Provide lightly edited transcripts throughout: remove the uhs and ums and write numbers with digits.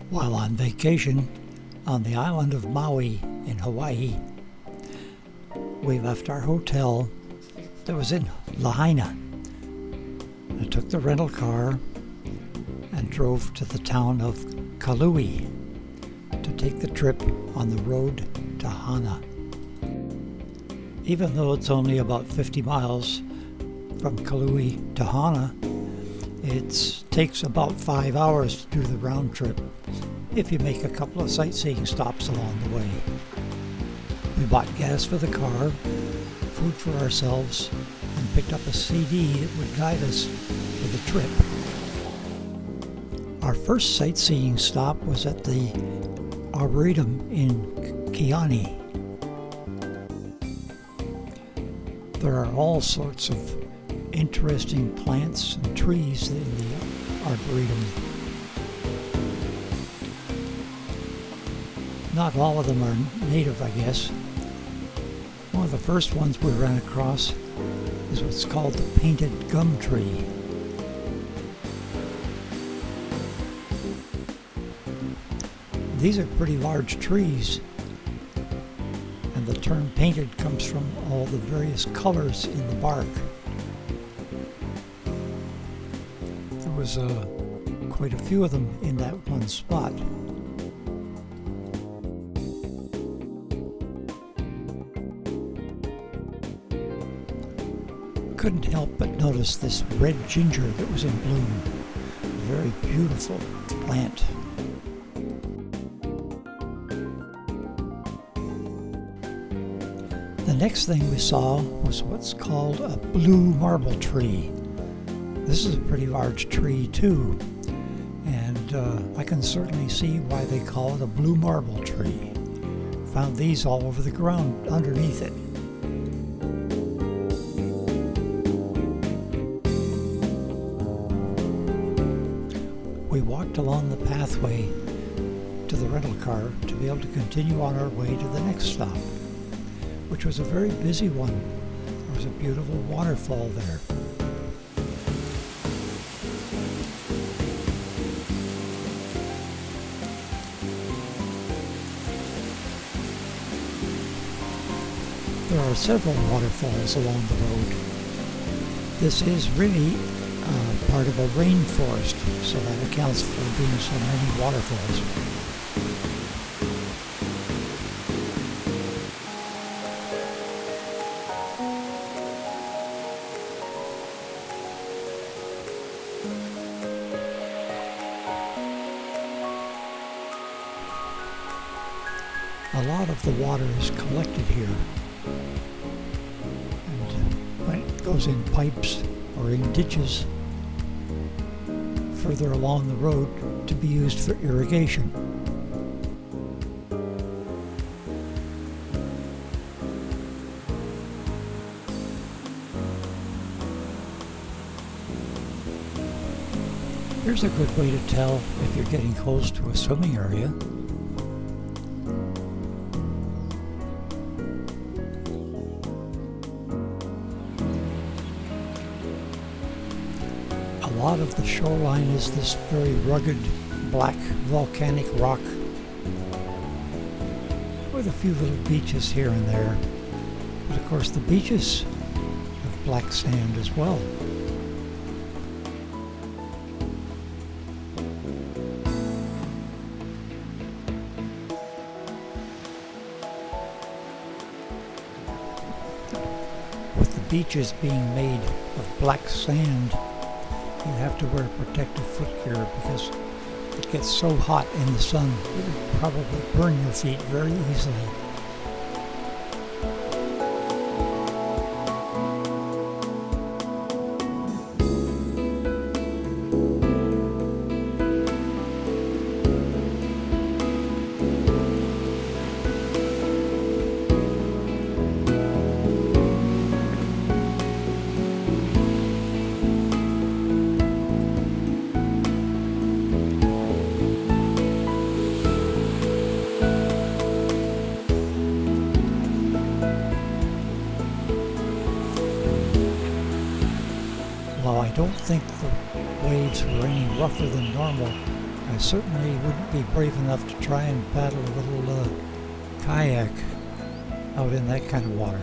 While on vacation on the island of Maui in Hawaii, we left our hotel that was in Lahaina. I took the rental car and drove to the town of Kalui to take the trip on the Road to Hana. Even though it's only about 50 miles from Kalui to Hana, it takes about 5 hours to do the round trip if you make a couple of sightseeing stops along the way. We bought gas for the car, food for ourselves, and picked up a CD that would guide us for the trip. Our first sightseeing stop was at the Arboretum in Kyani. There are all sorts of interesting plants and trees in the Arboretum. Not all of them are native, I guess. One of the first ones we ran across is what's called the painted gum tree. These are pretty large trees, and the term painted comes from all the various colors in the bark. There was quite a few of them in that one spot. Couldn't help but notice this red ginger that was in bloom. A very beautiful plant. The next thing we saw was what's called a blue marble tree. This is a pretty large tree too, and I can certainly see why they call it a blue marble tree. Found these all over the ground underneath it. We walked along the pathway to the rental car to be able to continue on our way to the next stop, which was a very busy one. There was a beautiful waterfall there. There are several waterfalls along the road. This is really part of a rainforest, so that accounts for being so many waterfalls. A lot of the water is collected here, and when it goes in pipes or in ditches further along the road to be used for irrigation. Here's a good way to tell if you're getting close to a swimming area. A lot of the shoreline is this very rugged black volcanic rock with a few little beaches here and there. But of course the beaches have black sand as well. With the beaches being made of black sand, you have to wear protective footgear because it gets so hot in the sun it would probably burn your feet very easily. While I don't think the waves were any rougher than normal, I I certainly wouldn't be brave enough to try and paddle a little kayak out in that kind of water.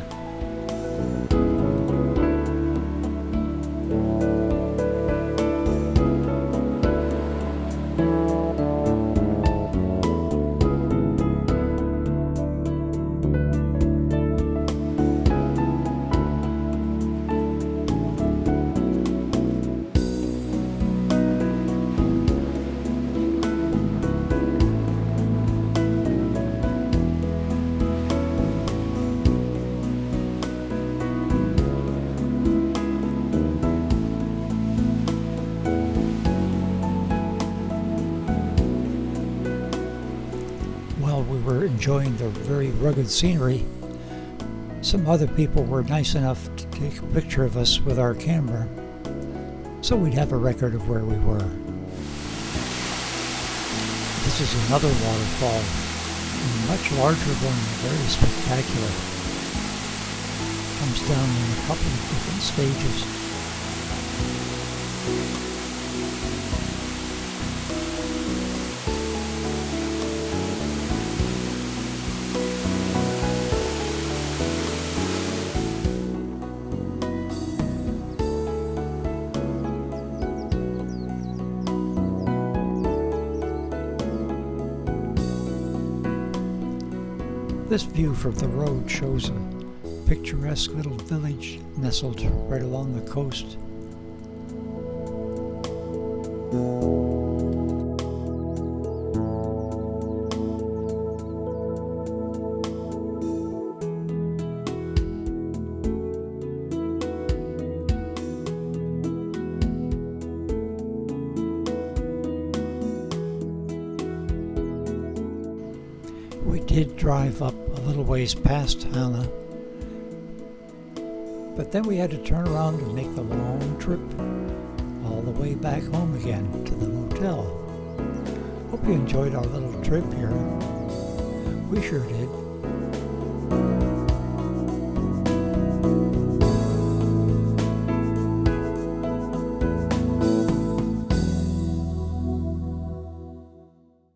While we were enjoying the very rugged scenery, some other people were nice enough to take a picture of us with our camera, so we'd have a record of where we were. This is another waterfall, much larger one, very spectacular. Comes down in a couple of different stages. This view from the road shows a picturesque little village nestled right along the coast. We did drive up a little ways past Hana, but then we had to turn around and make the long trip all the way back home again to the motel. Hope you enjoyed our little trip here. We sure did.